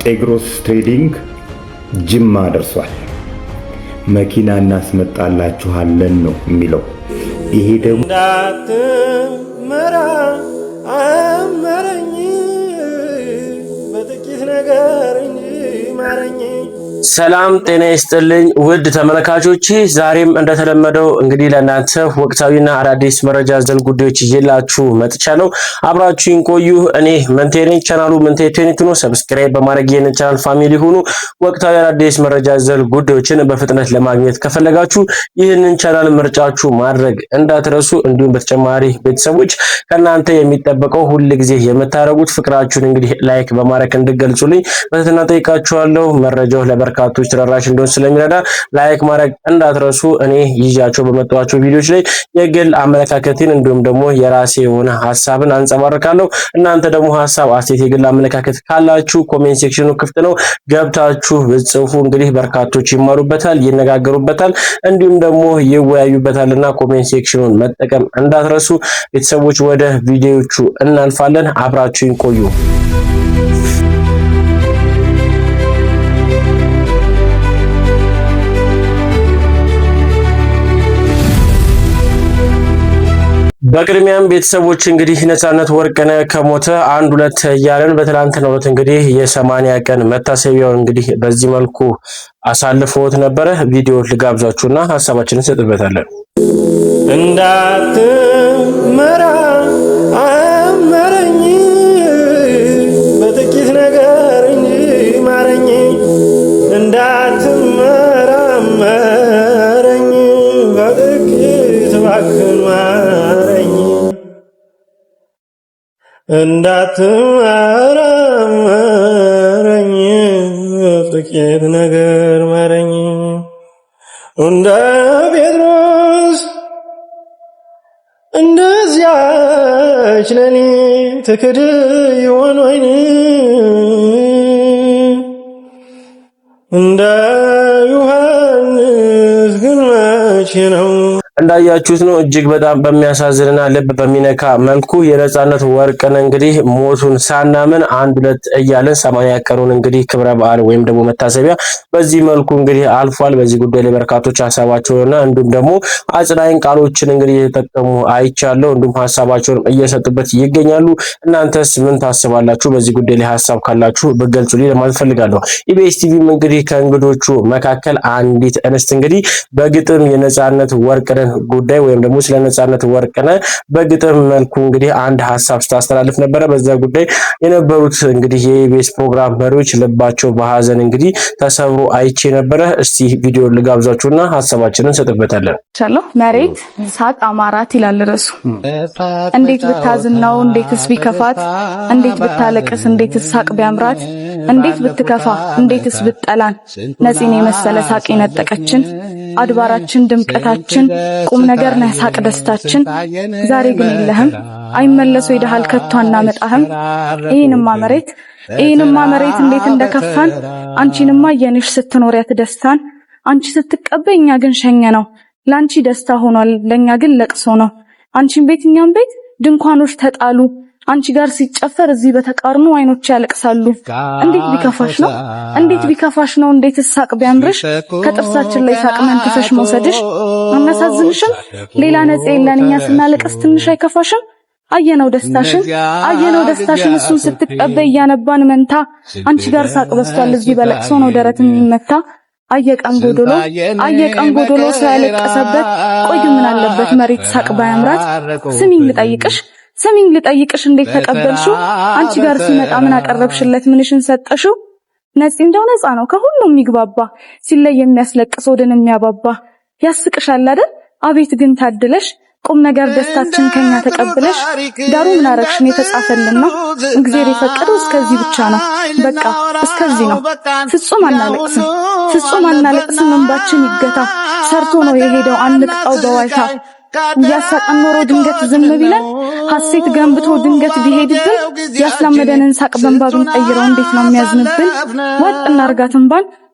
ጤግሮስ ትሬዲንግ ጅማ ደርሷል። መኪና እናስመጣላችኋለን ነው የሚለው። ይሄ ደግሞ እንዳትመራ አመረኝ በጥቂት ነገር እንጂ ማረኝ። ሰላም ጤና ይስጥልኝ ውድ ተመልካቾች፣ ዛሬም እንደተለመደው እንግዲህ ለእናንተ ወቅታዊና አዳዲስ መረጃ ዘል ጉዳዮች ይዤላችሁ መጥቻለሁ። አብራችሁን ቆዩ። እኔ መንቴ ነኝ። ቻናሉ መንቴ ቴኒት ነው። ሰብስክራይብ በማድረግ ይህንን ቻናል ፋሚሊ ሁኑ። ወቅታዊ አዳዲስ መረጃ ዘል ጉዳዮችን በፍጥነት ለማግኘት ከፈለጋችሁ ይህንን ቻናል ምርጫችሁ ማድረግ እንዳትረሱ። እንዲሁም በተጨማሪ ቤተሰቦች ከናንተ የሚጠበቀው ሁሉ ጊዜ የምታረጉት ፍቅራችሁን እንግዲህ ላይክ በማድረግ እንድገልጹልኝ በትህትና ጠይቃችኋለሁ። መረጃው ለበርካቶች ተደራሽ እንደሆነ ስለሚረዳ ላይክ ማድረግ እንዳትረሱ። እኔ ይዣቸው በመጣኋቸው ቪዲዮዎች ላይ የግል አመለካከቴን እንዲሁም ደግሞ የራሴ የሆነ ሐሳብን አንጸባርቃለሁ። እናንተ ደግሞ ሐሳብ፣ አስተያየት፣ የግል አመለካከት ካላችሁ ኮሜንት ሴክሽኑ ክፍት ነው፣ ገብታችሁ ብጽፉ እንግዲህ በርካቶች ይማሩበታል፣ ይነጋገሩበታል፣ እንዲሁም ደግሞ ይወያዩበታልና ኮሜንት ሴክሽኑን መጠቀም እንዳትረሱ። ቤተሰቦች ወደ ቪዲዮዎቹ እናልፋለን። አብራችሁን ቆዩ። በቅድሚያም ቤተሰቦች እንግዲህ ነፃነት ወርቅነህ ከሞተ 1-2 እያለን በትላንትናው ዕለት እንግዲህ የ80 ቀን መታሰቢያውን እንግዲህ በዚህ መልኩ አሳልፈውት ነበረ። ቪዲዮ ልጋብዛችሁና ሐሳባችንን እንሰጥበታለን። እንዳትመራ አመረኝ በጥቂት ነገር እንጂ ማረኝ። እንዳትመራ አመረኝ በጥቂት ባክን ማረኝ። እንዳትመረኝ ጥቂት ነገር ማረኝ። እንደ ጴጥሮስ እንደዚያች ለኔ ትክድ ይሆን ወይን እንደ ዮሐንስ ግን መቼ ነው? እንዳያችሁት ነው እጅግ በጣም በሚያሳዝንና ልብ በሚነካ መልኩ የነፃነት ወርቅነህ እንግዲህ ሞቱን ሳናምን 1-2 እያለን 80 ቀኑን እንግዲህ ክብረ በዓል ወይም ደግሞ መታሰቢያ በዚህ መልኩ እንግዲህ አልፏል። በዚህ ጉዳይ ላይ በርካቶች ሐሳባቸውንና እንዲሁም ደግሞ አጽናኝ ቃሎችን እንግዲህ እየተጠቀሙ አይቻለሁ። እንዲሁም ሐሳባቸውን እየሰጡበት ይገኛሉ። እናንተስ ምን ታስባላችሁ? በዚህ ጉዳይ ላይ ሐሳብ ካላችሁ በገልጹልኝ ለማለት ፈልጋለሁ። ኢቢኤስ ቲቪም እንግዲህ ከእንግዶቹ መካከል አንዲት እንስት እንግዲህ በግጥም የነፃነት ወርቅነህ ጉዳይ ወይም ደግሞ ስለ ነፃነት ወርቅነህ በግጥም መልኩ እንግዲህ አንድ ሐሳብ ስታስተላልፍ ነበረ። በዛ ጉዳይ የነበሩት እንግዲህ የኢቢኤስ ፕሮግራም መሪዎች ልባቸው በሐዘን እንግዲህ ተሰብሮ አይቼ ነበረ። እስቲ ቪዲዮ ልጋብዛችሁና ሐሳባችንን እንሰጥበታለን። ቻለው መሬት ሳቅ አማራት ይላል ርዕሱ። እንዴት ብታዝን ነው እንዴትስ ቢከፋት፣ እንዴት ብታለቅስ እንዴትስ ሳቅ ቢያምራት፣ እንዴት ብትከፋ እንዴትስ ብትጠላን፣ ነፂን የመሰለ ሳቅ የነጠቀችን አድባራችን ድምቀታችን ቁም ነገር ነህ ሳቅ ደስታችን። ዛሬ ግን የለህም አይመለሱ ይደሃል ከቶ አናመጣህም። ይሄንማ መሬት እንዴት እንደከፋን፣ አንቺንማ የንሽ ስትኖሪያት ደስታን። አንቺ ስትቀበይ እኛ ግን ሸኘ ነው፣ ላንቺ ደስታ ሆኗል ለኛ ግን ለቅሶ ነው። አንቺን ቤት እኛም ቤት ድንኳኖች ተጣሉ፣ አንቺ ጋር ሲጨፈር እዚህ በተቃርኖ አይኖች ያለቅሳሉ። እንዴት ቢከፋሽ ነው እንዴት ሳቅ ቢያምርሽ፣ ከጥርሳችን ላይ ሳቅ መንተፈሽ መውሰድሽ። አናሳዝንሽም ሌላ ነፂ የለን እኛ ስናለቅስ ትንሽ አይከፋሽም? አየነው ደስታሽን እሱን ስትቀበይ እያነባን መንታ። አንቺ ጋር ሳቅ በስቷል እዚህ በለቅሶ ነው ደረት የሚመታ። አየቀን ጎዶሎ ሰው ያለቀሰበት፣ ቆይ ምን አለበት መሬት ሳቅ ባያምራት። ስሚኝ ልጠይቅሽ እንዴት ተቀበልሽው? አንቺ ጋር ሲመጣ ምን አቀረብሽለት ምንሽን ሰጠሽው? ነፂ እንደው ነፃ ነው ከሁሉም የሚግባባ፣ ሲለይ የሚያስለቅስ ወደን የሚያባባ። ያስቅሻል አይደል? አቤት ግን ታድለሽ፣ ቁም ነገር ደስታችን ከኛ ተቀብለሽ። ዳሩ ምን አረግሽን የተጻፈልን ነው፣ እግዚአብሔር የፈቀደው እስከዚህ ብቻ ነው። በቃ እስከዚህ ነው። ፍጹም አናለቅስም እንባችን ይገታ። ሰርቶ ነው የሄደው አንቅጣው በዋይታ። ያሳቀን ኖሮ ድንገት ዝም ቢለን፣ ሐሴት ገንብቶ ድንገት ቢሄድብን፣ ያስላመደንን ሳቅ በእንባ ብንቀይረው እንዴት ነው የሚያዝንብን?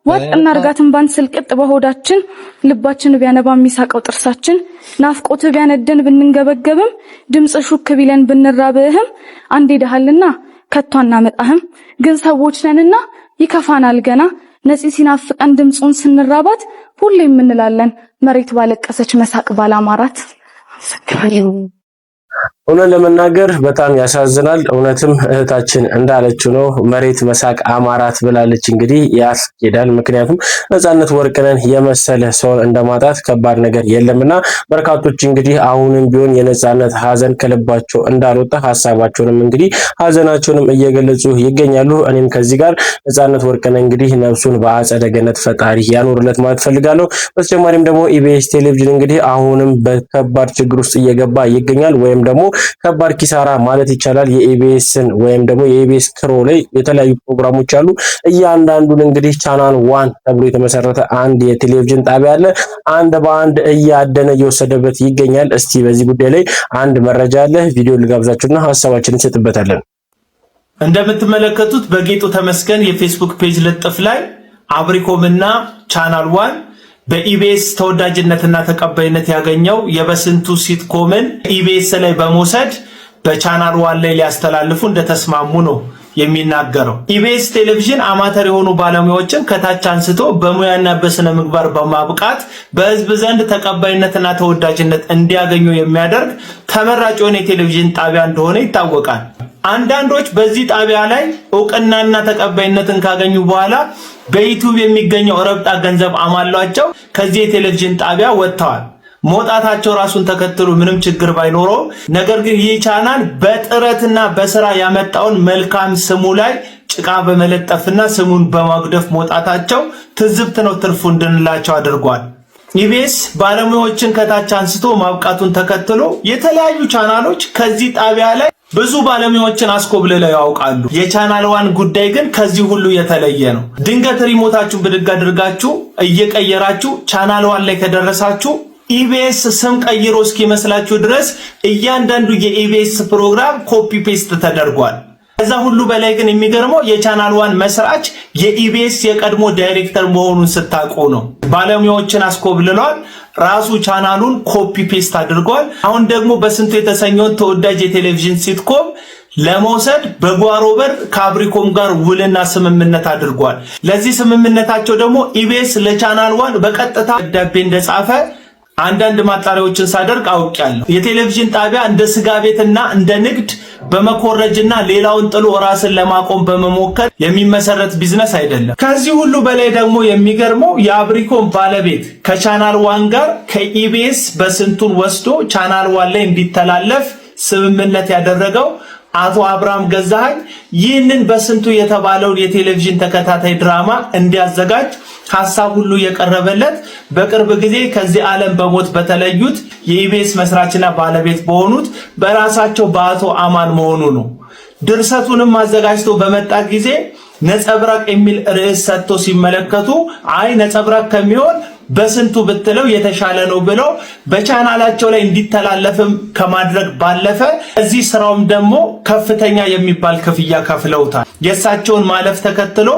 ዋጥ እናርጋትን ባን ስልቅጥ በሆዳችን፣ ልባችን ቢያነባ የሚሳቀው ጥርሳችን። ናፍቆት ቢያነደን ብንንገበገብም፣ ድምጽ ሹክ ቢለን ብንራብህም፣ አንዴ ደሃልና ከቶ አናመጣህም። ግን ሰዎች ነንና ይከፋናል ገና ነፂ ሲናፍቀን ድምጹን ስንራባት ሁሌም እንላለን መሬት ባለቀሰች መሳቅ ባላማራት። እውነት ለመናገር በጣም ያሳዝናል። እውነትም እህታችን እንዳለችው ነው መሬት መሳቅ አማራት ብላለች። እንግዲህ ያስኬዳል። ምክንያቱም ነፃነት ወርቅነህን የመሰለ ሰውን እንደማጣት ከባድ ነገር የለምና በርካቶች እንግዲህ አሁንም ቢሆን የነፃነት ሀዘን ከልባቸው እንዳልወጣ ሀሳባቸውንም እንግዲህ ሀዘናቸውንም እየገለጹ ይገኛሉ። እኔም ከዚህ ጋር ነፃነት ወርቅነህ እንግዲህ ነፍሱን በአጸደ ገነት ፈጣሪ ያኖርለት ማለት ፈልጋለሁ። በተጨማሪም ደግሞ ኢቢኤስ ቴሌቪዥን እንግዲህ አሁንም በከባድ ችግር ውስጥ እየገባ ይገኛል ወይም ደግሞ ከባድ ኪሳራ ማለት ይቻላል። የኢቢኤስን ወይም ደግሞ የኢቢኤስ ክሮ ላይ የተለያዩ ፕሮግራሞች አሉ። እያንዳንዱን እንግዲህ ቻናል 1 ተብሎ የተመሰረተ አንድ የቴሌቪዥን ጣቢያ አለ። አንድ በአንድ እያደነ እየወሰደበት ይገኛል። እስቲ በዚህ ጉዳይ ላይ አንድ መረጃ አለ። ቪዲዮ ልጋብዛችሁና ሐሳባችንን እንሰጥበታለን። እንደምትመለከቱት በጌጡ ተመስገን የፌስቡክ ፔጅ ልጥፍ ላይ አብሪኮምና ቻናል 1 በኢቢኤስ ተወዳጅነትና ተቀባይነት ያገኘው የበስንቱ ሲትኮምን ኢቢኤስ ላይ በመውሰድ በቻናል 1 ላይ ሊያስተላልፉ እንደተስማሙ ነው የሚናገረው። ኢቢኤስ ቴሌቪዥን አማተር የሆኑ ባለሙያዎችን ከታች አንስቶ በሙያና በስነ ምግባር በማብቃት በህዝብ ዘንድ ተቀባይነትና ተወዳጅነት እንዲያገኙ የሚያደርግ ተመራጭ የሆነ የቴሌቪዥን ጣቢያ እንደሆነ ይታወቃል። አንዳንዶች በዚህ ጣቢያ ላይ እውቅናና ተቀባይነትን ካገኙ በኋላ በዩቲዩብ የሚገኘው ረብጣ ገንዘብ አማሏቸው ከዚህ የቴሌቪዥን ጣቢያ ወጥተዋል። መውጣታቸው ራሱን ተከትሎ ምንም ችግር ባይኖረው፣ ነገር ግን ይህ ቻናል በጥረትና በስራ ያመጣውን መልካም ስሙ ላይ ጭቃ በመለጠፍና ስሙን በማጉደፍ መውጣታቸው ትዝብት ነው ትርፉ እንድንላቸው አድርጓል። ኢቢኤስ ባለሙያዎችን ከታች አንስቶ ማብቃቱን ተከትሎ የተለያዩ ቻናሎች ከዚህ ጣቢያ ላይ ብዙ ባለሙያዎችን አስኮብልለው ያውቃሉ። የቻናል 1 ጉዳይ ግን ከዚህ ሁሉ የተለየ ነው። ድንገት ሪሞታችሁን ብድግ አድርጋችሁ እየቀየራችሁ ቻናል 1 ላይ ከደረሳችሁ ኢቢኤስ ስም ቀይሮ እስኪመስላችሁ ድረስ እያንዳንዱ የኢቢኤስ ፕሮግራም ኮፒ ፔስት ተደርጓል። ከዛ ሁሉ በላይ ግን የሚገርመው የቻናል 1 መስራች የኢቢኤስ የቀድሞ ዳይሬክተር መሆኑን ስታውቁ ነው። ባለሙያዎችን አስኮብልሏል። ራሱ ቻናሉን ኮፒ ፔስት አድርጓል። አሁን ደግሞ በስንቱ የተሰኘውን ተወዳጅ የቴሌቪዥን ሲትኮም ለመውሰድ በጓሮ በር ከአብሪኮም ጋር ውልና ስምምነት አድርጓል። ለዚህ ስምምነታቸው ደግሞ ኢቢኤስ ለቻናል 1 በቀጥታ ደብዳቤ እንደጻፈ አንዳንድ ማጣሪያዎችን ሳደርግ አውቄያለሁ። የቴሌቪዥን ጣቢያ እንደ ስጋ ቤትና እንደ ንግድ በመኮረጅና ሌላውን ጥሎ ራስን ለማቆም በመሞከር የሚመሰረት ቢዝነስ አይደለም። ከዚህ ሁሉ በላይ ደግሞ የሚገርመው የአብሪኮም ባለቤት ከቻናል 1 ጋር ከኢቢኤስ በስንቱን ወስዶ ቻናል 1 ላይ እንዲተላለፍ ስምምነት ያደረገው አቶ አብርሃም ገዛኸኝ ይህንን በስንቱ የተባለውን የቴሌቪዥን ተከታታይ ድራማ እንዲያዘጋጅ ሐሳብ ሁሉ የቀረበለት በቅርብ ጊዜ ከዚህ ዓለም በሞት በተለዩት የኢቢኤስ መስራችና ባለቤት በሆኑት በራሳቸው በአቶ አማን መሆኑ ነው። ድርሰቱንም አዘጋጅቶ በመጣ ጊዜ ነጸብራቅ የሚል ርዕስ ሰጥቶ ሲመለከቱ አይ ነጸብራቅ ከሚሆን በስንቱ ብትለው የተሻለ ነው ብለው በቻናላቸው ላይ እንዲተላለፍም ከማድረግ ባለፈ እዚህ ስራውም ደግሞ ከፍተኛ የሚባል ክፍያ ከፍለውታል። የእሳቸውን ማለፍ ተከትሎ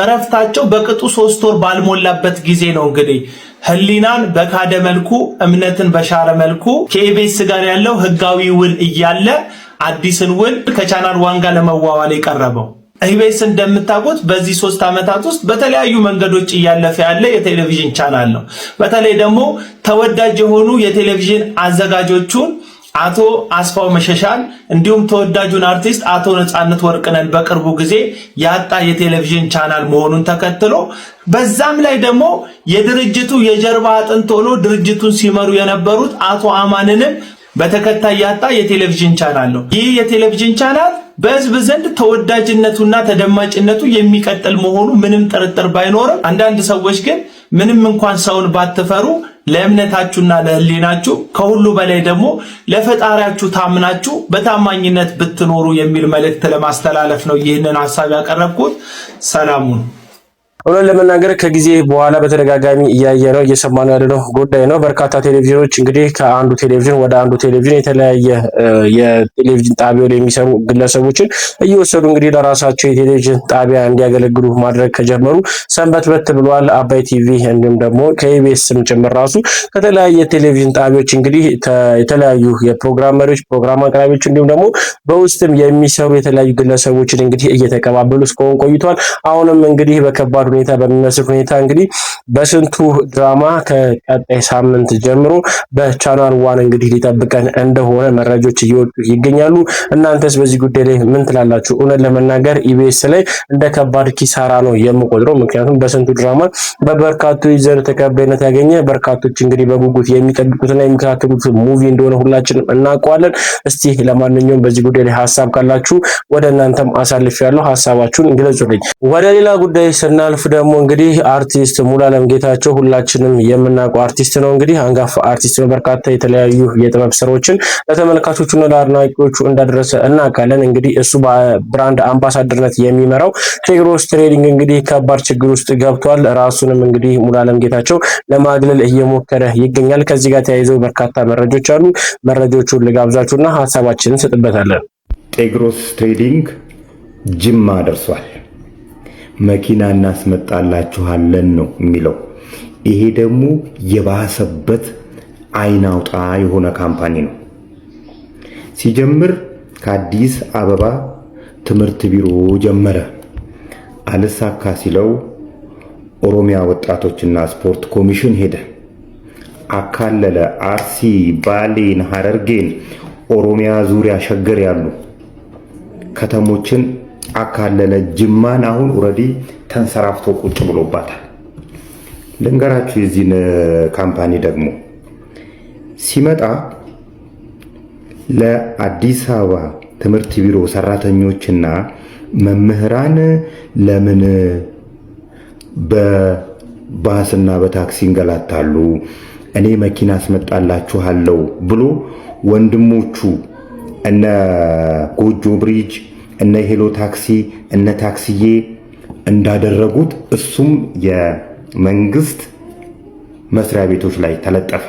እረፍታቸው በቅጡ 3 ወር ባልሞላበት ጊዜ ነው እንግዲህ ህሊናን በካደ መልኩ እምነትን በሻረ መልኩ ከኢቢኤስ ጋር ያለው ህጋዊ ውል እያለ አዲስን ውል ከቻናል 1 ጋር ለመዋዋል የቀረበው። ኢቢኤስ እንደምታውቁት በዚህ 3 ዓመታት ውስጥ በተለያዩ መንገዶች እያለፈ ያለ የቴሌቪዥን ቻናል ነው። በተለይ ደግሞ ተወዳጅ የሆኑ የቴሌቪዥን አዘጋጆቹን አቶ አስፋው መሸሻን እንዲሁም ተወዳጁን አርቲስት አቶ ነፃነት ወርቅነህን በቅርቡ ጊዜ ያጣ የቴሌቪዥን ቻናል መሆኑን ተከትሎ በዛም ላይ ደግሞ የድርጅቱ የጀርባ አጥንት ሆኖ ድርጅቱን ሲመሩ የነበሩት አቶ አማንንም በተከታይ ያጣ የቴሌቪዥን ቻናል ነው። ይህ የቴሌቪዥን ቻናል በህዝብ ዘንድ ተወዳጅነቱና ተደማጭነቱ የሚቀጥል መሆኑ ምንም ጥርጥር ባይኖርም አንዳንድ ሰዎች ግን ምንም እንኳን ሰውን ባትፈሩ ለእምነታችሁና ለህሊናችሁ ከሁሉ በላይ ደግሞ ለፈጣሪያችሁ ታምናችሁ በታማኝነት ብትኖሩ የሚል መልእክት ለማስተላለፍ ነው ይህንን ሐሳብ ያቀረብኩት። ሰላሙን እውነት ለመናገር ከጊዜ በኋላ በተደጋጋሚ እያየ ነው እየሰማነው ያለነው ጉዳይ ነው። በርካታ ቴሌቪዥኖች እንግዲህ ከአንዱ ቴሌቪዥን ወደ አንዱ ቴሌቪዥን የተለያየ የቴሌቪዥን ጣቢያው ላይ የሚሰሩ ግለሰቦችን እየወሰዱ እንግዲህ ለራሳቸው የቴሌቪዥን ጣቢያ እንዲያገለግሉ ማድረግ ከጀመሩ ሰንበትበት ብሏል። አባይ ቲቪ እንዲሁም ደግሞ ከኢቢኤስም ጭምር ራሱ ከተለያየ ቴሌቪዥን ጣቢያዎች እንግዲህ የተለያዩ የፕሮግራም መሪዎች፣ ፕሮግራም አቅራቢዎች እንዲሁም ደግሞ በውስጥም የሚሰሩ የተለያዩ ግለሰቦችን እንግዲህ እየተቀባበሉ እስካሁን ቆይቷል። አሁንም እንግዲህ በከባድ ሁኔታ በሚመስል ሁኔታ እንግዲህ በስንቱ ድራማ ከቀጣይ ሳምንት ጀምሮ በቻናል ዋን እንግዲህ ሊጠብቀን እንደሆነ መረጃዎች እየወጡ ይገኛሉ። እናንተስ በዚህ ጉዳይ ላይ ምን ትላላችሁ? እውነት ለመናገር ኢቢኤስ ላይ እንደ ከባድ ኪሳራ ነው የምቆጥረው። ምክንያቱም በስንቱ ድራማ በበርካቶች ዘንድ ተቀባይነት ያገኘ በርካቶች እንግዲህ በጉጉት የሚጠብቁትና የሚከታተሉት ሙቪ እንደሆነ ሁላችንም እናውቀዋለን። እስቲ ለማንኛውም በዚህ ጉዳይ ላይ ሀሳብ ካላችሁ ወደ እናንተም አሳልፌያለሁ፣ ሀሳባችሁን ግለጹልኝ። ወደ ሌላ ጉዳይ ስናልፍ ደግሞ እንግዲህ አርቲስት ሙሉዓለም ጌታቸው ሁላችንም የምናውቀው አርቲስት ነው። እንግዲህ አንጋፋ አርቲስት ነው። በርካታ የተለያዩ የጥበብ ስራዎችን ለተመልካቾቹና ለአድናቂዎቹ እንዳደረሰ እናውቃለን። እንግዲህ እሱ በብራንድ አምባሳደርነት የሚመራው ቴግሮስ ትሬዲንግ እንግዲህ ከባድ ችግር ውስጥ ገብቷል። ራሱንም እንግዲህ ሙሉዓለም ጌታቸው ለማግለል እየሞከረ ይገኛል። ከዚህ ጋር ተያይዘው በርካታ መረጃዎች አሉ። መረጃዎቹን ልጋብዛችሁና ሀሳባችንን እንሰጥበታለን። ቴግሮስ ትሬዲንግ ጅማ ደርሷል። መኪና እናስመጣላችኋለን ነው የሚለው። ይሄ ደግሞ የባሰበት አይን አውጣ የሆነ ካምፓኒ ነው። ሲጀምር ከአዲስ አበባ ትምህርት ቢሮ ጀመረ። አልሳካ ሲለው ኦሮሚያ ወጣቶችና ስፖርት ኮሚሽን ሄደ። አካለለ። አርሲ፣ ባሌን፣ ሐረርጌን፣ ኦሮሚያ ዙሪያ ሸገር ያሉ ከተሞችን አካለለ። ጅማን አሁን ኦልሬዲ ተንሰራፍቶ ቁጭ ብሎባታል። ልንገራችሁ የዚህን ካምፓኒ ደግሞ ሲመጣ ለአዲስ አበባ ትምህርት ቢሮ ሰራተኞችና መምህራን ለምን በባስና በታክሲ እንገላታሉ? እኔ መኪና አስመጣላችኋለሁ ብሎ ወንድሞቹ እነ ጎጆ ብሪጅ እነ ሄሎ ታክሲ እነ ታክሲዬ እንዳደረጉት እሱም የመንግስት መስሪያ ቤቶች ላይ ተለጠፈ።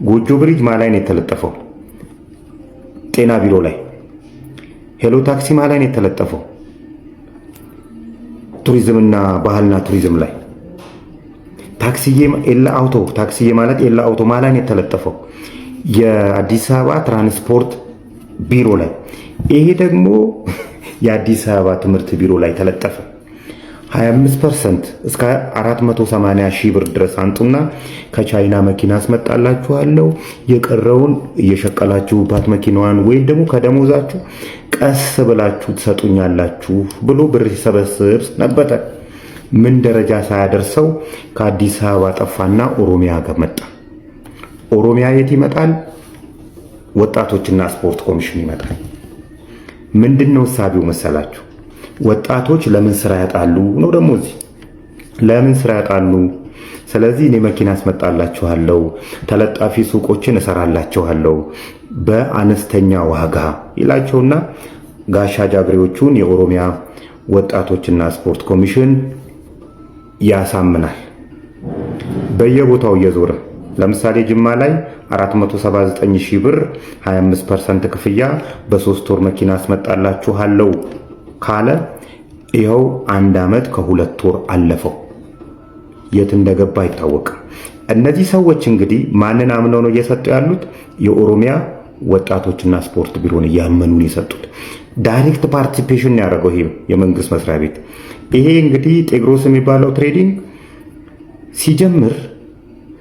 ጎጆ ብሪጅ ማላይ ነው የተለጠፈው? ጤና ቢሮ ላይ። ሄሎ ታክሲ ማላይ ነው የተለጠፈው? ቱሪዝምና ባህልና ቱሪዝም ላይ። ታክሲዬ ኤላ አውቶ ታክሲዬ ማለት ኤላ አውቶ ማላይ ነው የተለጠፈው? የአዲስ አበባ ትራንስፖርት ቢሮ ላይ። ይሄ ደግሞ የአዲስ አበባ ትምህርት ቢሮ ላይ ተለጠፈ። 25% እስከ 480 ሺህ ብር ድረስ አንጡና ከቻይና መኪና አስመጣላችኋለሁ፣ የቀረውን እየሸቀላችሁባት መኪናዋን ወይም ደግሞ ከደሞዛችሁ ቀስ ብላችሁ ትሰጡኛላችሁ ብሎ ብር ሲሰበስብ ነበረ። ምን ደረጃ ሳያደርሰው ከአዲስ አበባ ጠፋና ኦሮሚያ ጋር መጣ። ኦሮሚያ የት ይመጣል? ወጣቶችና ስፖርት ኮሚሽን ይመጣል። ምንድነው ሳቢው መሰላችሁ? ወጣቶች ለምን ስራ ያጣሉ ነው። ደግሞ እዚህ ለምን ስራ ያጣሉ? ስለዚህ እኔ መኪና አስመጣላችኋለሁ፣ ተለጣፊ ሱቆችን እሰራላችኋለሁ በአነስተኛ ዋጋ ይላቸውና ጋሻ ጃግሬዎቹን የኦሮሚያ ወጣቶችና ስፖርት ኮሚሽን ያሳምናል። በየቦታው እየዞረ ለምሳሌ ጅማ ላይ 479 ሺህ ብር 25% ክፍያ በ3 ወር መኪና አስመጣላችኋለሁ ካለ ይኸው 1 ዓመት ከ2 ወር አለፈው። የት እንደገባ አይታወቅም። እነዚህ ሰዎች እንግዲህ ማንን አምነው ነው እየሰጡ ያሉት? የኦሮሚያ ወጣቶችና ስፖርት ቢሮን እያመኑ ነው የሰጡት። ዳይሬክት ፓርቲሲፔሽን ያደረገው ይሄ የመንግስት መስሪያ ቤት። ይሄ እንግዲህ ቴግሮስ የሚባለው ትሬዲንግ ሲጀምር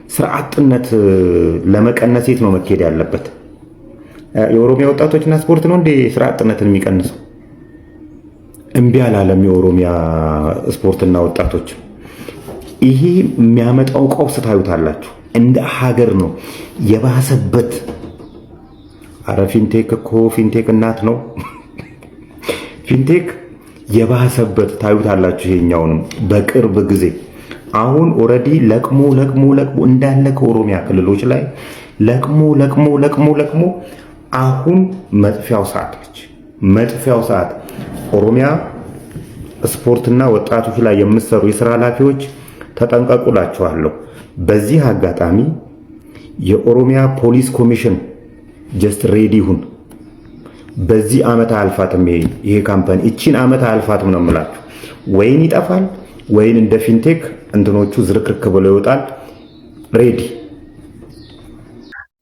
ስራ አጥነት ለመቀነስ የት ነው መካሄድ ያለበት? የኦሮሚያ ወጣቶችና ስፖርት ነው እንዴ ስራ አጥነትን የሚቀንሰው? እምቢ አላለም የኦሮሚያ ስፖርትና ወጣቶች። ይሄ የሚያመጣው ቀውስ ታዩታላችሁ። እንደ ሀገር ነው የባሰበት። አረ ፊንቴክ እኮ ፊንቴክ እናት ነው። ፊንቴክ የባሰበት ታዩታላችሁ። ይሄኛውንም በቅርብ ጊዜ አሁን ኦልሬዲ ለቅሞ እንዳለ ከኦሮሚያ ክልሎች ላይ ለቅሞ አሁን መጥፊያው ሰዓት ነች። መጥፊያው ሰዓት ኦሮሚያ ስፖርትና ወጣቶች ላይ የምትሰሩ የሥራ ኃላፊዎች ተጠንቀቁላችኋለሁ። በዚህ አጋጣሚ የኦሮሚያ ፖሊስ ኮሚሽን ጀስት ሬዲ ሁን። በዚህ ዓመት አልፋትም ይሄ ካምፓኒ እቺን ዓመት አልፋትም ነው የምላችሁ። ወይን ይጠፋል ወይን እንደ ፊንቴክ እንትኖቹ ዝርክርክ ብለው ይወጣል። ሬዲ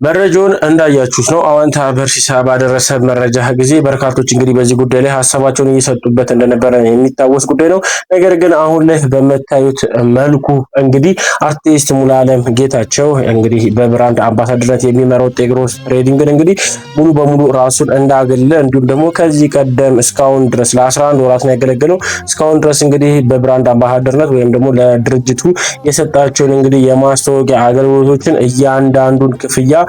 መረጃውን እንዳያችሁት ነው። አዋንታ በርሲሳ ባደረሰ መረጃ ጊዜ በርካቶች እንግዲህ በዚህ ጉዳይ ላይ ሀሳባቸውን እየሰጡበት እንደነበረ የሚታወስ ጉዳይ ነው። ነገር ግን አሁን ላይ በመታዩት መልኩ እንግዲህ አርቲስት ሙሉዓለም ጌታቸው እንግዲህ በብራንድ አምባሳደርነት የሚመራው ጤግሮስ ትሬዲንግን እንግዲህ ሙሉ በሙሉ ራሱን እንዳገለ እንዲሁም ደግሞ ከዚህ ቀደም እስካሁን ድረስ ለ11 ወራት ነው ያገለገለው። እስካሁን ድረስ እንግዲህ በብራንድ አምባሳደርነት ወይም ደግሞ ለድርጅቱ የሰጣቸውን እንግዲህ የማስታወቂያ አገልግሎቶችን እያንዳንዱን ክፍያ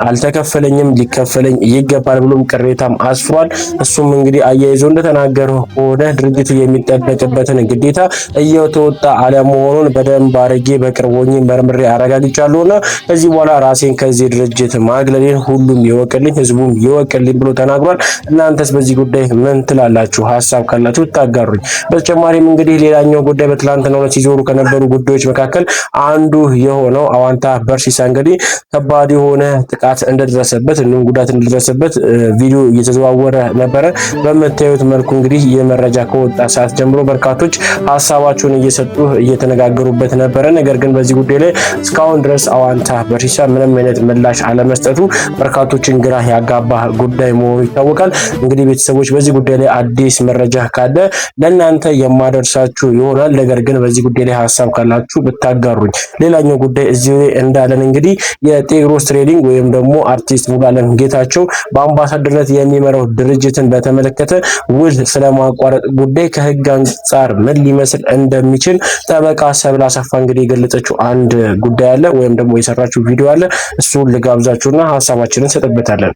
አልተከፈለኝም ሊከፈለኝ ይገባል ብሎም ቅሬታም አስፍሯል። እሱም እንግዲህ አያይዞ እንደተናገረው ከሆነ ድርጅቱ የሚጠበቅበትን ግዴታ እየተወጣ አለመሆኑን በደንብ አድርጌ በቅርብ ሆኜ መርምሬ አረጋግጫለሁና ከዚህ በኋላ ራሴን ከዚህ ድርጅት ማግለሌን ሁሉም ይወቅልኝ፣ ህዝቡም ይወቅልኝ ብሎ ተናግሯል። እናንተስ በዚህ ጉዳይ ምን ትላላችሁ? ሀሳብ ካላችሁ ታጋሩኝ። በተጨማሪም እንግዲህ ሌላኛው ጉዳይ በትላንትናው ዕለት ሲዞሩ ከነበሩ ጉዳዮች መካከል አንዱ የሆነው አዋንታ በርሲሳ እንግዲህ ከባድ የሆነ ጥቃት እንደደረሰበት እንዲሁም ጉዳት እንደደረሰበት ቪዲዮ እየተዘዋወረ ነበረ። በመታየት መልኩ እንግዲህ የመረጃ ከወጣ ሰዓት ጀምሮ በርካቶች ሀሳባቸውን እየሰጡ እየተነጋገሩበት ነበረ። ነገር ግን በዚህ ጉዳይ ላይ እስካሁን ድረስ አዋንታ በርሲሳ ምንም አይነት ምላሽ አለመስጠቱ በርካቶችን ግራ ያጋባ ጉዳይ መሆኑ ይታወቃል። እንግዲህ ቤተሰቦች በዚህ ጉዳይ ላይ አዲስ መረጃ ካለ ለእናንተ የማደርሳችሁ ይሆናል። ነገር ግን በዚህ ጉዳይ ላይ ሀሳብ ካላችሁ ብታጋሩኝ። ሌላኛው ጉዳይ እዚህ ላይ እንዳለን እንግዲህ የጤግሮስ ትሬዲንግ ወይም ደግሞ አርቲስት ሙሉዓለም ጌታቸው በአምባሳደርነት የሚመራው ድርጅትን በተመለከተ ውል ስለማቋረጥ ጉዳይ ከህግ አንጻር ምን ሊመስል እንደሚችል ጠበቃ ሰብለ አሰፋ እንግዲህ የገለጸችው አንድ ጉዳይ አለ፣ ወይም ደግሞ የሰራችው ቪዲዮ አለ። እሱን ልጋብዛችሁና ሀሳባችንን ሰጥበታለን።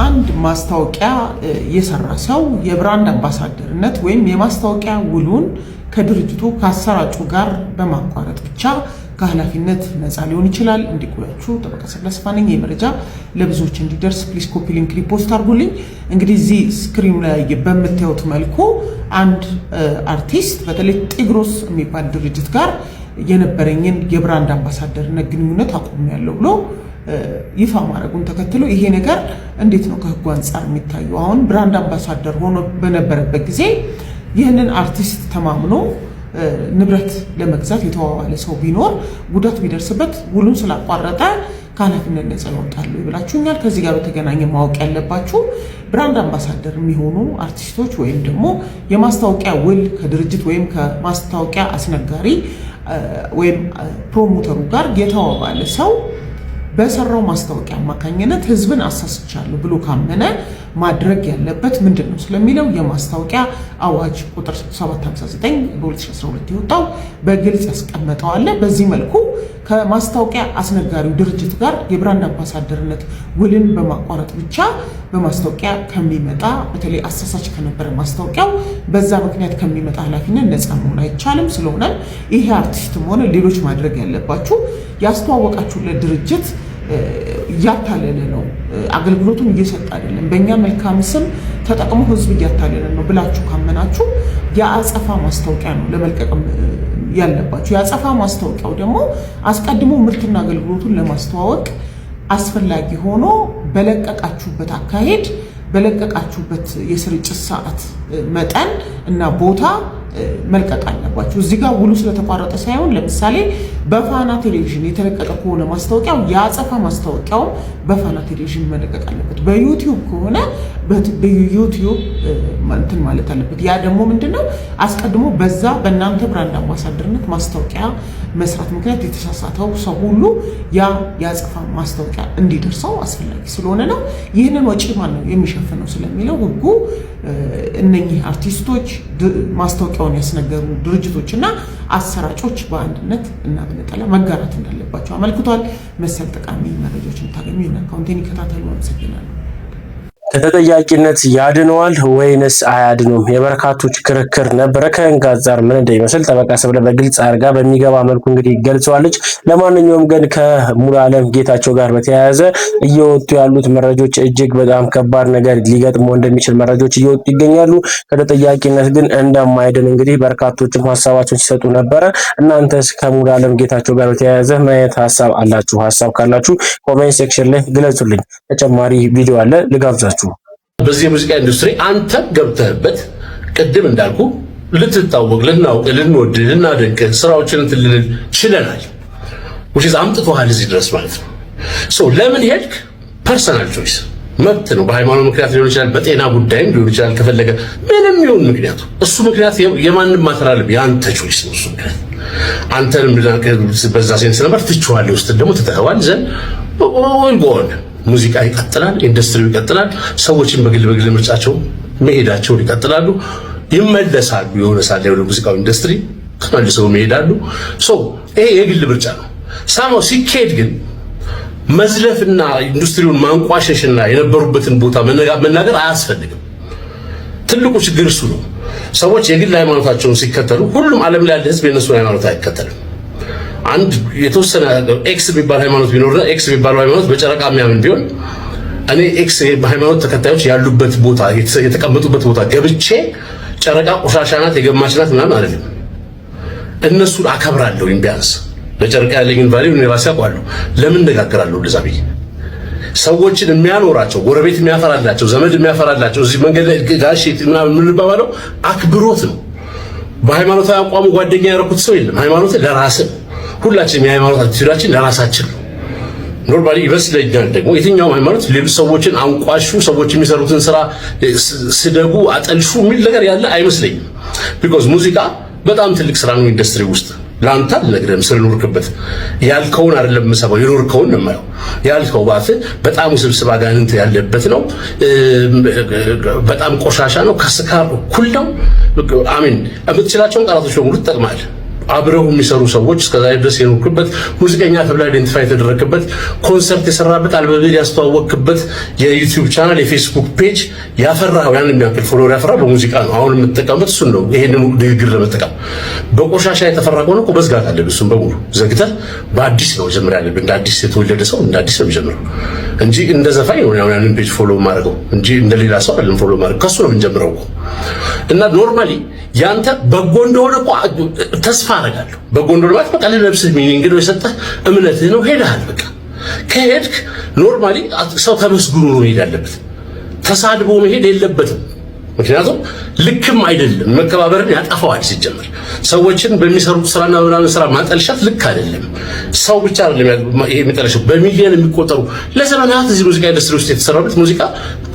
አንድ ማስታወቂያ የሰራ ሰው የብራንድ አምባሳደርነት ወይም የማስታወቂያ ውሉን ከድርጅቱ ከአሰራጩ ጋር በማቋረጥ ብቻ ከኃላፊነት ነፃ ሊሆን ይችላል። እንዲቆያችሁ ጠበቃ ሰብለ አሰፋ ነኝ። የመረጃ ለብዙዎች እንዲደርስ ፕሊስ ኮፒ ሊንክ ሪፖስት አድርጉልኝ። እንግዲህ እዚህ ስክሪኑ ላይ በምታዩት መልኩ አንድ አርቲስት በተለይ ጤግሮስ የሚባል ድርጅት ጋር የነበረኝን የብራንድ አምባሳደርነት ግንኙነት አቁሜያለሁ ብሎ ይፋ ማድረጉን ተከትሎ ይሄ ነገር እንዴት ነው ከህጉ አንጻር የሚታየው? አሁን ብራንድ አምባሳደር ሆኖ በነበረበት ጊዜ ይህንን አርቲስት ተማምኖ ንብረት ለመግዛት የተዋዋለ ሰው ቢኖር ጉዳት ቢደርስበት ውሉን ስላቋረጠ ከኃላፊነት ነፃ ይወጣሉ ይብላችሁኛል። ከዚህ ጋር በተገናኘ ማወቅ ያለባችሁ ብራንድ አምባሳደር የሚሆኑ አርቲስቶች ወይም ደግሞ የማስታወቂያ ውል ከድርጅት ወይም ከማስታወቂያ አስነጋሪ ወይም ፕሮሞተሩ ጋር የተዋዋለ ሰው በሰራው ማስታወቂያ አማካኝነት ህዝብን አሳስቻለሁ ብሎ ካመነ ማድረግ ያለበት ምንድነው ስለሚለው የማስታወቂያ አዋጅ ቁጥር 759 በ2012 የወጣው በግልጽ ያስቀመጠው አለ። በዚህ መልኩ ከማስታወቂያ አስነጋሪው ድርጅት ጋር የብራንድ አምባሳደርነት ውልን በማቋረጥ ብቻ በማስታወቂያ ከሚመጣ በተለይ አሳሳች ከነበረ ማስታወቂያው በዛ ምክንያት ከሚመጣ ኃላፊነት ነፃ መሆን አይቻልም። ስለሆነ ይሄ አርቲስትም ሆነ ሌሎች ማድረግ ያለባችሁ ያስተዋወቃችሁለት ድርጅት እያታለለ ነው፣ አገልግሎቱን እየሰጠ አይደለም፣ በእኛ መልካም ስም ተጠቅሞ ህዝብ እያታለለ ነው ብላችሁ ካመናችሁ የአጸፋ ማስታወቂያ ነው ለመልቀቅ ያለባችሁ። የአጸፋ ማስታወቂያው ደግሞ አስቀድሞ ምርትና አገልግሎቱን ለማስተዋወቅ አስፈላጊ ሆኖ በለቀቃችሁበት አካሄድ በለቀቃችሁበት የስርጭት ሰዓት መጠን እና ቦታ መልቀቅ አለባችሁ። እዚህ ጋር ውሉ ስለተቋረጠ ሳይሆን ለምሳሌ በፋና ቴሌቪዥን የተለቀቀ ከሆነ ማስታወቂያው የአጸፋ ማስታወቂያው በፋና ቴሌቪዥን መለቀቅ አለበት። በዩቲዩብ ከሆነ በዩቲዩብ እንትን ማለት አለበት። ያ ደግሞ ምንድነው አስቀድሞ በዛ በእናንተ ብራንድ አምባሳደርነት ማስታወቂያ መስራት ምክንያት የተሳሳተው ሰው ሁሉ ያ የአጸፋ ማስታወቂያ እንዲደርሰው አስፈላጊ ስለሆነ ነው። ይህንን ወጪ ማን ነው የሚሸፍነው ስለሚለው ህጉ እነኚህ አርቲስቶች ማስታወቂያውን ያስነገሩ ድርጅቶችና አሰራጮች በአንድነት እና በነጠላ መጋራት እንዳለባቸው አመልክቷል። መሰል ጠቃሚ መረጃዎችን ታገኙ እና አካውንቴን ይከታተሉ። አመሰግናለሁ። ከተጠያቂነት ያድነዋል ወይንስ አያድነውም? የበርካቶች ክርክር ነበረ። ከእንጋዛር ምን እንደሚመስል ጠበቃ ሰብለ በግልጽ አድርጋ በሚገባ መልኩ እንግዲህ ገልጸዋለች። ለማንኛውም ግን ከሙሉዓለም ጌታቸው ጋር በተያያዘ እየወጡ ያሉት መረጃዎች እጅግ በጣም ከባድ ነገር ሊገጥመው እንደሚችል መረጃዎች እየወጡ ይገኛሉ። ከተጠያቂነት ግን እንደማይድን እንግዲህ በርካቶችም ሀሳባቸውን ሲሰጡ ነበረ። እናንተስ ከሙሉዓለም ጌታቸው ጋር በተያያዘ ምን አይነት ሀሳብ አላችሁ? ሀሳብ ካላችሁ ኮሜንት ሴክሽን ላይ ግለጹልኝ። ተጨማሪ ቪዲዮ አለ ልጋብዛችሁ። በዚህ የሙዚቃ ኢንዱስትሪ አንተ ገብተህበት ቅድም እንዳልኩ ልትታወቅ፣ ልናውቅ፣ ልንወድ፣ ልናደንቅ ስራዎችን እንትልል ችለናል። which is አምጥቶሃል እዚህ ድረስ ማለት ነው። ለምን ሄድክ? ፐርሰናል ቾይስ መብት ነው። በሃይማኖት ምክንያት ሊሆን ይችላል፣ በጤና ጉዳይም ሊሆን ይችላል። ከፈለገ ምንም ይሁን ምክንያቱ እሱ ምክንያት የማንም ማተራልብ ያንተ ቾይስ ነው። እሱ ምክንያት አንተንም በዛ ሴንስ ነበር ትችዋለህ ውስጥ ደግሞ ትተኸዋል ዘንድ ወይ ጎን ሙዚቃ ይቀጥላል፣ ኢንዱስትሪው ይቀጥላል። ሰዎችን በግል ምርጫቸው መሄዳቸውን ይቀጥላሉ፣ ይመለሳሉ። የሆነ ሳለ ወደ ሙዚቃው ኢንዱስትሪ ተመልሰው ይሄዳሉ። ይሄ የግል ምርጫ ነው። ሳማው ሲኬድ ግን መዝለፍና ኢንዱስትሪውን ማንቋሸሽና የነበሩበትን ቦታ መናገር አያስፈልግም። ትልቁ ችግር እሱ ነው። ሰዎች የግል ሃይማኖታቸውን ሲከተሉ ሁሉም ዓለም ላይ ያለ ህዝብ የነሱን ሃይማኖት አይከተልም። አንድ የተወሰነ ኤክስ የሚባል ሃይማኖት ቢኖርና ኤክስ የሚባለው ሃይማኖት በጨረቃ የሚያምን ቢሆን እኔ ኤክስ ሃይማኖት ተከታዮች ያሉበት ቦታ የተቀመጡበት ቦታ ገብቼ ጨረቃ ቆሻሻ ናት የገማች ናት ምናምን አይደለም። እነሱን አከብራለሁ። ቢያንስ ለጨረቃ ያለኝን ቫልዩ እኔ ራሴ አውቃለሁ። ለምን እነጋገራለሁ? እንደዛ ብዬ ሰዎችን የሚያኖራቸው ጎረቤት የሚያፈራላቸው ዘመድ የሚያፈራላቸው እዚህ መንገድ ላይ ጋሽ ምናምን የምንባባለው አክብሮት ነው። በሃይማኖታዊ አቋሙ ጓደኛ ያደረኩት ሰው የለም። ሃይማኖት ለራስህ ሁላችንም የሃይማኖት አትችላችን ለራሳችን ኖርማሊ ይመስለኛል። ደግሞ የትኛውም ሃይማኖት ሌሎች ሰዎችን አንቋሹ፣ ሰዎች የሚሰሩትን ስራ ስደጉ፣ አጠልሹ የሚል ነገር ያለ አይመስለኝም። ቢኮዝ ሙዚቃ በጣም ትልቅ ስራ ነው ኢንዱስትሪ ውስጥ። ላንተ አልነግርህም ስለኖርክበት ያልከውን አይደለም የምሰማው የኖርከውን ነው የማየው። ያልከው ባፍ በጣም ውስብስብ አጋንንት ያለበት ነው። በጣም ቆሻሻ ነው። ከስካር እኩል ነው። አሜን የምትችላቸውን ቃላቶች በሙሉ ትጠቅማለህ። አብረው የሚሰሩ ሰዎች እስከዛ ድረስ የኖርክበት ሙዚቀኛ ተብላ አይደንቲፋይ የተደረክበት ኮንሰርት የሰራበት አልበም ያስተዋወቅበት የዩቲዩብ ቻናል የፌስቡክ ፔጅ ያፈራው ያን የሚያክል ፎሎወር ያፈራ በሙዚቃ ነው። አሁን የምትጠቀምበት እሱን ነው። ይሄንን ንግግር ለመጠቀም በቆሻሻ የተፈራ ከሆነ እኮ መዝጋት አለብህ። እሱን በሙሉ ዘግተህ በአዲስ ነው ጀምር ያለብህ። እንደ አዲስ የተወለደ ሰው እንደ አዲስ ነው የሚጀምረው እንጂ እንደ ዘፋኝ ነው ያንን ፔጅ ፎሎ ማድረገው እንጂ እንደሌላ ሰው አይደለም ፎሎ ማድረግ። ከሱ ነው የምንጀምረው እኮ እና ኖርማሊ ያንተ በጎ እንደሆነ እኮ ተስፋ አደርጋለሁ። በጎ እንደሆነ ማለት በቃ ለነፍስህ ሚኒንግ ነው የሰጠህ እምነትህ ነው። ሄደሃል። በቃ ከሄድክ ኖርማሊ ሰው ተመስግኖ ነው መሄድ ያለበት። ተሳድቦ መሄድ የለበትም። ምክንያቱም ልክም አይደለም። መከባበርን ያጠፋዋል። ሲጀመር ሰዎችን በሚሰሩት ስራና ምናምን ስራ ማጠልሻት ልክ አይደለም። ሰው ብቻ አይደለም ይሄ የሚጠለሸው በሚሊዮን የሚቆጠሩ ለዘመናት እዚህ ሙዚቃ ኢንዱስትሪ ውስጥ የተሰራበት ሙዚቃ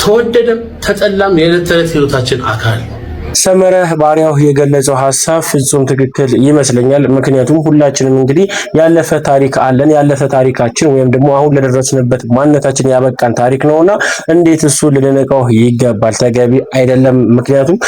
ተወደደም ተጠላም የዕለት ተዕለት ህይወታችን አካል ነው። ሰመረ ባሪያው የገለጸው ሀሳብ ፍጹም ትክክል ይመስለኛል። ምክንያቱም ሁላችንም እንግዲህ ያለፈ ታሪክ አለን። ያለፈ ታሪካችን ወይም ደግሞ አሁን ለደረስንበት ማንነታችን ያበቃን ታሪክ ነውና እንዴት እሱ ልንነቀው ይገባል? ተገቢ አይደለም። ምክንያቱም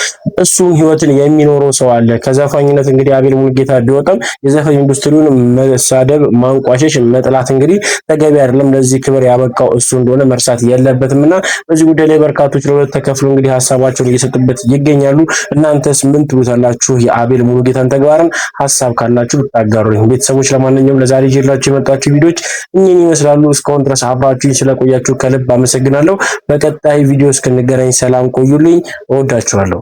እሱ ህይወትን የሚኖረው ሰው አለ። ከዘፋኝነት እንግዲህ አቤል ሙሉጌታ ቢወጣም የዘፈን ኢንዱስትሪውን መሳደብ፣ ማንቋሸሽ፣ መጥላት እንግዲህ ተገቢ አይደለም። ለዚህ ክብር ያበቃው እሱ እንደሆነ መርሳት የለበትምና በዚህ ጉዳይ ላይ በርካቶች ለሁለት ተከፍሎ እንግዲህ ሀሳባቸውን እየሰጡበት ይገኛሉ። እናንተስ ምን ትሉታላችሁ? የአቤል ሙሉጌታን ተግባርን ሀሳብ ካላችሁ ብታጋሩኝ። ቤተሰቦች ለማንኛውም ለዛሬ ይዤላችሁ የመጣችሁ ቪዲዮዎች እኚህን ይመስላሉ። እስካሁን ድረስ አብራችሁኝ ስለቆያችሁ ከልብ አመሰግናለሁ። በቀጣይ ቪዲዮ እስክንገናኝ ሰላም ቆዩልኝ። እወዳችኋለሁ።